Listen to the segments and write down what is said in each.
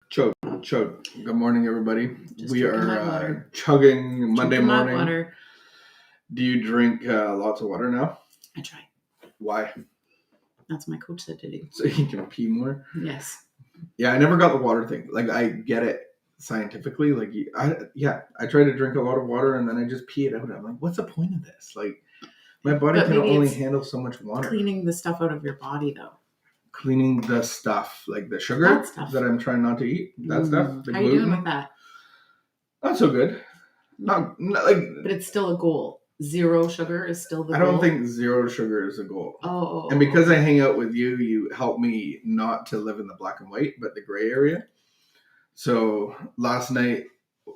Chug, chug. Good morning, everybody. Just We drinking my are water. chugging Monday Drinking my morning. water. Do you drink lots of water now? I try. Why? That's what my coach said to do. So you can pee more? Yes. Yeah, I never got the water thing. Like, I get it scientifically. Like, I try to drink a lot of water and then I just pee it out. I'm like, what's the point of this? Like, my body But can maybe only it's handle so much water. Cleaning the stuff out of your body, though. Cleaning the stuff, like the sugar That stuff. that I'm trying not to eat. That stuff. The How gluten. you doing with that? Not so good. Not like. But it's still a goal. Zero sugar is still the goal. I don't think zero sugar is a goal. Oh. And because I hang out with you, you help me not to live in the black and white, but the gray area. So last night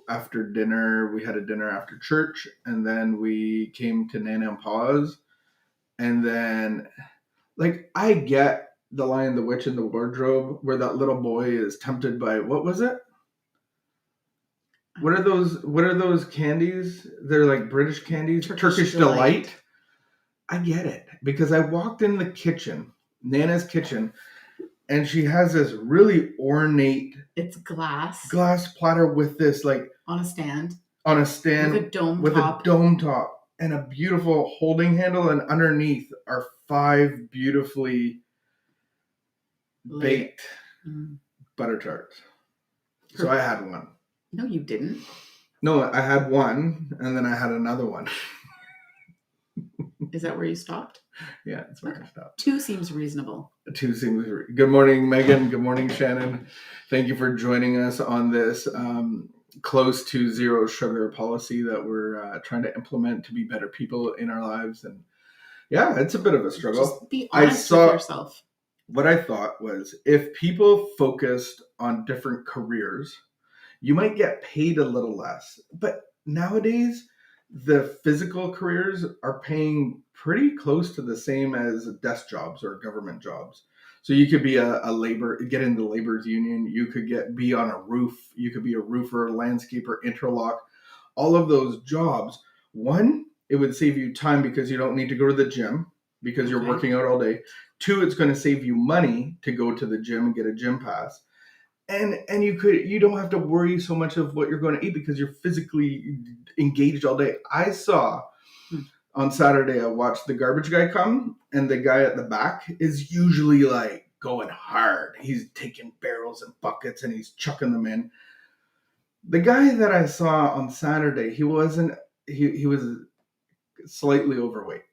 after dinner, we had a dinner after church, and then we came to Nana and Pa's. And then, like, I get The Lion, the Witch, and the Wardrobe, where that little boy is tempted by, what was it? What are those candies? They're like British candies. Turkish Delight. I get it, because I walked in the kitchen, Nana's kitchen, and she has this really ornate. It's glass platter with this, like, on a stand with a dome top and a beautiful holding handle, and underneath are 5 beautifully baked butter tarts. So I had one. No, you didn't. No, I had one, and then I had another one. Is that where you stopped? Yeah, that's where I stopped. 2 seems reasonable. 2 seems. Good morning, Megan. Good morning, Shannon. Thank you for joining us on this close to zero sugar policy that we're trying to implement to be better people in our lives. And yeah, it's a bit of a struggle. Just be honest with yourself. What I thought was, if people focused on different careers, you might get paid a little less. But nowadays, the physical careers are paying pretty close to the same as desk jobs or government jobs. So you could be get in the labor's union. You could be on a roof. You could be a roofer, landscaper, interlock. All of those jobs. One, it would save you time because you don't need to go to the gym because you're working out all day. 2, it's going to save you money to go to the gym and get a gym pass. And you don't have to worry so much of what you're going to eat because you're physically engaged all day. I saw on Saturday, I watched the garbage guy come, and the guy at the back is usually like going hard. He's taking barrels and buckets and he's chucking them in. The guy that I saw on Saturday, he was slightly overweight.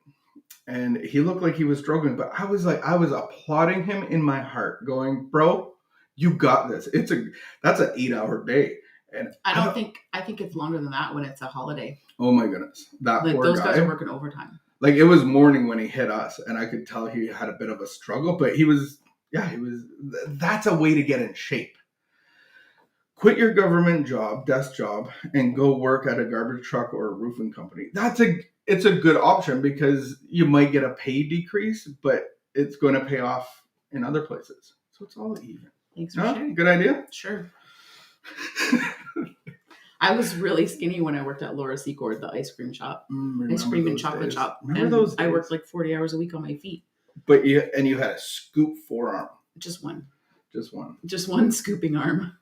And he looked like he was struggling, but I was applauding him in my heart, going, bro, you got this. That's an 8-hour day. And I think it's longer than that when it's a holiday. Oh my goodness. Those guys are working overtime. Like, it was morning when he hit us, and I could tell he had a bit of a struggle, but that's a way to get in shape. Quit your government job, desk job, and go work at a garbage truck or a roofing company. It's a good option because you might get a pay decrease, but it's going to pay off in other places. So it's all even. Thanks for sharing. Good idea? Sure. I was really skinny when I worked at Laura Secord, the ice cream shop. Ice cream and chocolate shop. Remember those days? I worked like 40 hours a week on my feet. But you had a scoop forearm. Just one. Just one scooping arm.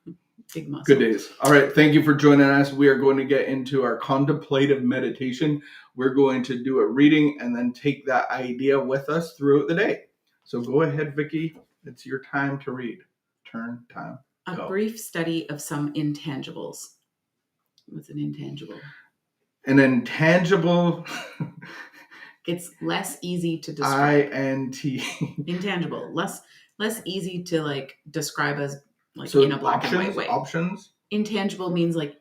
Big muscle. Good days. All right. Thank you for joining us. We are going to get into our contemplative meditation. We're going to do a reading and then take that idea with us throughout the day. So go ahead, Vicky. It's your time to read. Turn time. Go. A brief study of some intangibles. What's an intangible? An intangible. It's less easy to describe. INT. Intangible. Less easy to like describe as like so in a black and white way. Options. Intangible means like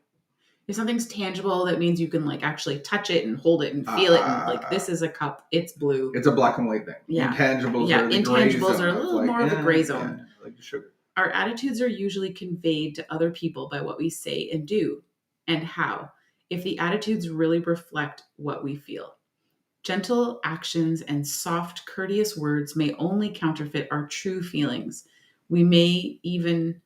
if something's tangible, that means you can like actually touch it and hold it and feel it. And like, this is a cup. It's blue. It's a black and white thing. Yeah. Intangibles are the gray zone. Intangibles are a little more of a gray zone. Yeah, like sugar. Our attitudes are usually conveyed to other people by what we say and do, and how, if the attitudes really reflect what we feel. Gentle actions and soft, courteous words may only counterfeit our true feelings. We may even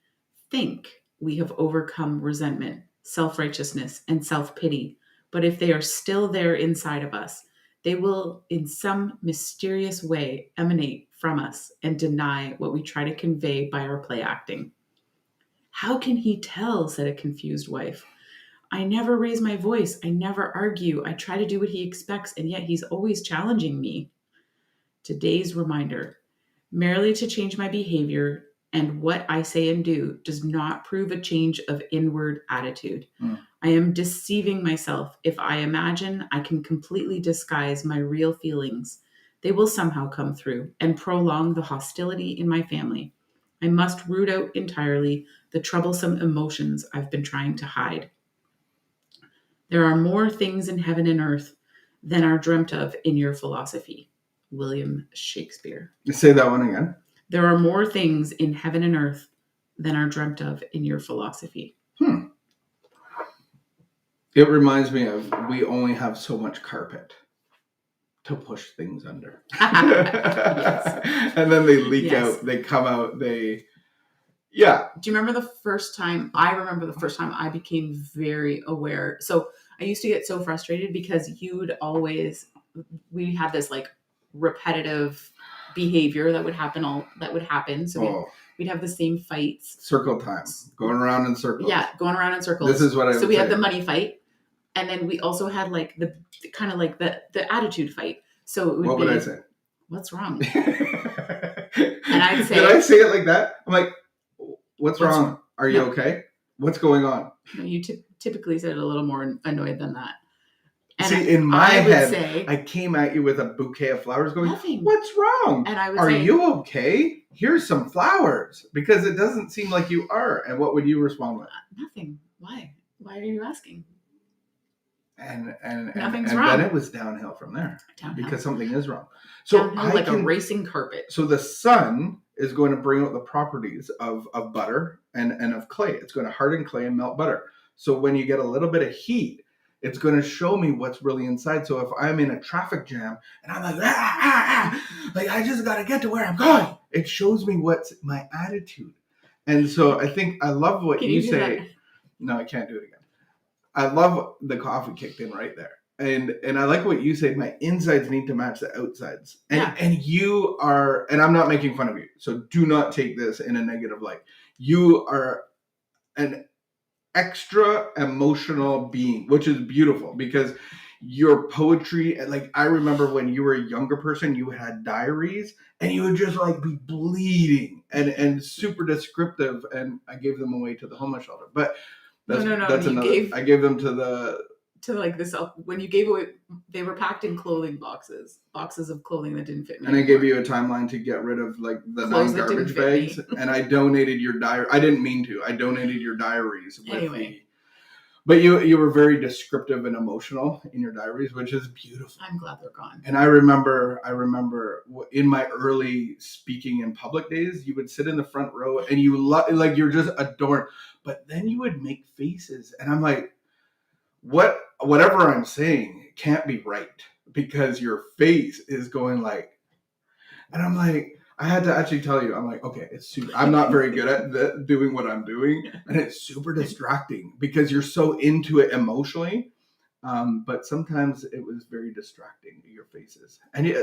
think we have overcome resentment, self-righteousness, and self-pity, but if they are still there inside of us, they will in some mysterious way emanate from us and deny what we try to convey by our play acting. How can he tell? Said a confused wife. I never raise my voice. I never argue. I try to do what he expects, and yet he's always challenging me. Today's reminder: merely to change my behavior and what I say and do does not prove a change of inward attitude. I am deceiving myself if I imagine I can completely disguise my real feelings. They will somehow come through and prolong the hostility in my family. I must root out entirely the troublesome emotions I've been trying to hide. There are more things in heaven and earth than are dreamt of in your philosophy. William Shakespeare. Say that one again. There are more things in heaven and earth than are dreamt of in your philosophy. It reminds me of we only have so much carpet to push things under. Yes. And then they leak Yes. out, they come out, yeah. Do you remember the first time? I remember the first time I became very aware. So I used to get so frustrated because we had this like repetitive behavior that would happen. So we'd have the same fights. Circle time. Going around in circles. Yeah, going around in circles. This is what I would So we say. had the money fight. And then we also had like the kind of like the attitude fight. So it would what would I say? What's wrong? And I'd say, did I say it like that? I'm like, what's wrong? Are you okay? What's going on? No, you typically said it a little more annoyed than that. And see, in my head, I came at you with a bouquet of flowers going, nothing. What's wrong? And I would are say, you okay? Here's some flowers. Because it doesn't seem like you are. And what would you respond with? Nothing. Why? Why are you asking? And nothing's wrong. Then it was downhill from there. Downhill. Because something is wrong. So downhill like a racing carpet. So the sun is going to bring out the properties of butter and of clay. It's going to harden clay and melt butter. So when you get a little bit of heat, it's going to show me what's really inside. So if I'm in a traffic jam and I'm like, like I just got to get to where I'm going, it shows me what's my attitude. And so I think I love what you say. That? No, I can't do it again. I love the coffee kicked in right there. And I like what you say, my insides need to match the outsides. And you are, and I'm not making fun of you, so do not take this in a negative light. You are an extra emotional being, which is beautiful because your poetry, like I remember when you were a younger person, you had diaries and you would just like be bleeding and super descriptive. And I gave them away to the homeless shelter, but that's another. I gave them to like this when you gave away. They were packed in clothing boxes of clothing that didn't fit me. And anymore. I gave you a timeline to get rid of like the 9 garbage bags, and I donated your diary. I didn't mean to. I donated your diaries. But you were very descriptive and emotional in your diaries, which is beautiful. I'm glad they're gone. And I remember in my early speaking in public days, you would sit in the front row and you're just adorned. But then you would make faces, and I'm like, whatever I'm saying can't be right because your face is going like, and I'm like, I had to actually tell you, I'm like, okay, I'm not very good at doing what I'm doing, and it's super distracting because you're so into it emotionally. But sometimes it was very distracting, your faces. And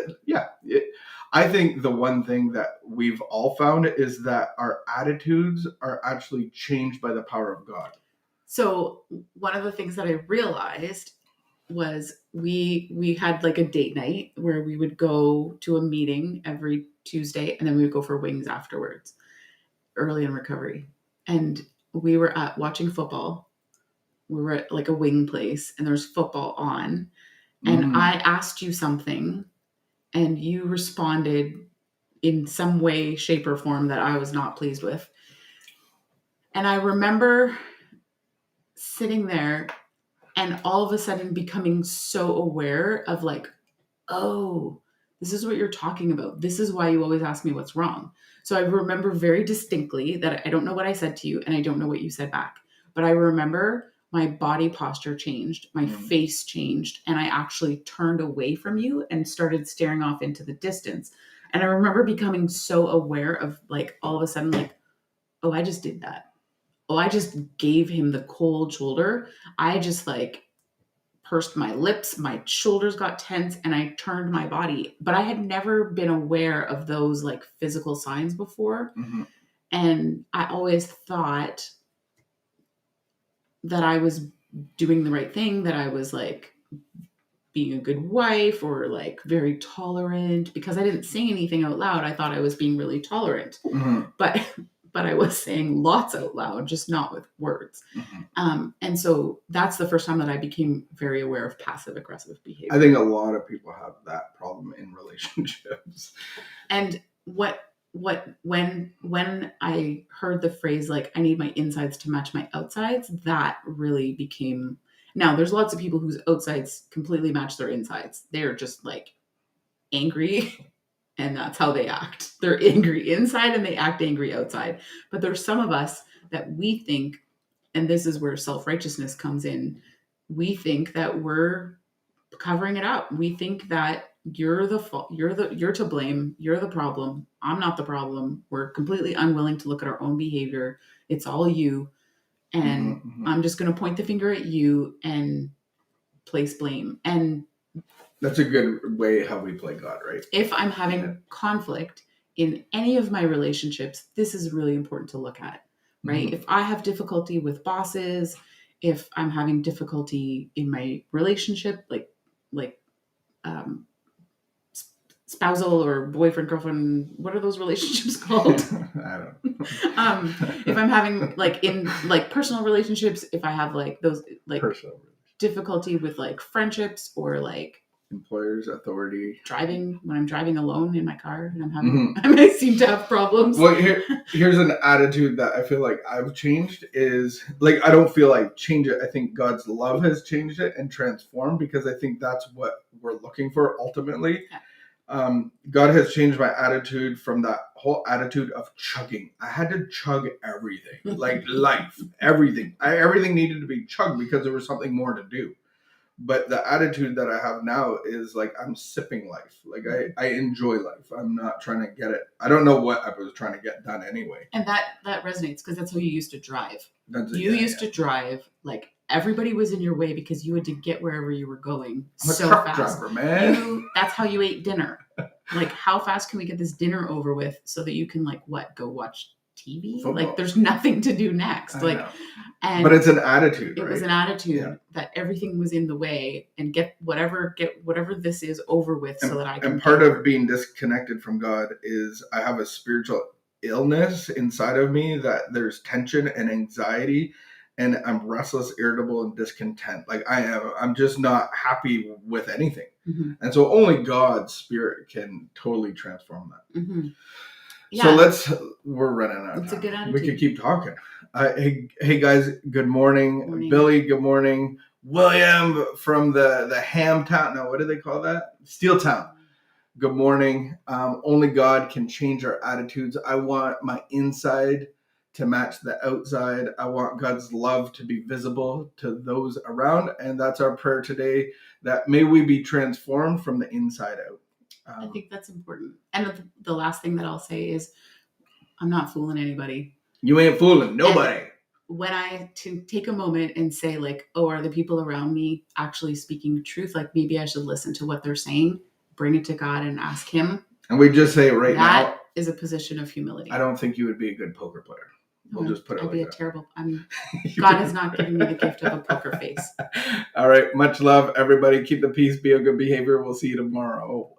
I think the one thing that we've all found is that our attitudes are actually changed by the power of God. So one of the things that I realized was we had like a date night where we would go to a meeting every Tuesday and then we would go for wings afterwards, early in recovery. And we were watching football. We were at like a wing place and there's football on. And I asked you something and you responded in some way, shape, or form that I was not pleased with. And I remember sitting there and all of a sudden becoming so aware of like, oh, this is what you're talking about. This is why you always ask me what's wrong. So I remember very distinctly that I don't know what I said to you and I don't know what you said back. But I remember my body posture changed, my face changed, and I actually turned away from you and started staring off into the distance. And I remember becoming so aware of like all of a sudden like, oh, I just did that. Oh, I just gave him the cold shoulder. I just like pursed my lips, my shoulders got tense, and I turned my body. But I had never been aware of those like physical signs before. And I always thought that I was doing the right thing, that I was like being a good wife or like very tolerant. Because I didn't say anything out loud, I thought I was being really tolerant. Mm-hmm. But I was saying lots out loud, just not with words. And so that's the first time that I became very aware of passive aggressive behavior. I think a lot of people have that problem in relationships. And when I heard the phrase like, I need my insides to match my outsides, that really became. Now there's lots of people whose outsides completely match their insides. They're just like angry and that's how they act. They're angry inside and they act angry outside. But there's some of us that we think, and this is where self-righteousness comes in, we think that we're covering it up. We think that you're the fault, you're to blame, you're the problem. I'm not the problem. We're completely unwilling to look at our own behavior. It's all you. And I'm just going to point the finger at you and place blame. And that's a good way how we play God, right? If I'm having conflict in any of my relationships, this is really important to look at, right? If I have difficulty with bosses, if I'm having difficulty in my relationship, like spousal or boyfriend, girlfriend, what are those relationships called? I don't know. If I'm having like in like personal relationships, if I have like those like difficulty with like friendships or like employers, authority, driving, when I'm driving alone in my car and I'm having, I may seem to have problems. Well, here's an attitude that I feel like I've changed is like, I don't feel like change it. I think God's love has changed it and transformed, because I think that's what we're looking for ultimately. Yeah. God has changed my attitude from that whole attitude of chugging. I had to chug everything, like life, everything. Everything needed to be chugged because there was something more to do. But the attitude that I have now is like, I'm sipping life. Like I enjoy life. I'm not trying to get it. I don't know what I was trying to get done anyway. And that resonates, because that's how you used to drive. You used to drive like everybody was in your way because you had to get wherever you were going so truck fast. Driver, man. That's how you ate dinner. Like, how fast can we get this dinner over with so that you can like go watch TV? Football. Like, there's nothing to do next. But it's an attitude. It was an attitude that everything was in the way, and get whatever this is over with, so that I can. And part of being disconnected from God is I have a spiritual illness inside of me, that there's tension and anxiety, and I'm restless, irritable, and discontent. Like I'm just not happy with anything. And so only God's spirit can totally transform that. Yeah. So we're running out of time. It's a good attitude. We could keep talking. Hey guys, good morning. Billy, good morning. William from the Ham Town. No, what do they call that? Steel Town. Good morning. Only God can change our attitudes. I want my inside to match the outside. I want God's love to be visible to those around. And that's our prayer today, that may we be transformed from the inside out. I think that's important. And the last thing that I'll say is, I'm not fooling anybody. You ain't fooling nobody. And when I to take a moment and say like, oh, are the people around me actually speaking truth? Like, maybe I should listen to what they're saying, bring it to God and ask him. And we just say right now, that is a position of humility. I don't think you would be a good poker player. We'll just put it I'd be a terrible. God has not given me the gift of a poker face. All right. Much love, everybody. Keep the peace. Be a good behavior. We'll see you tomorrow.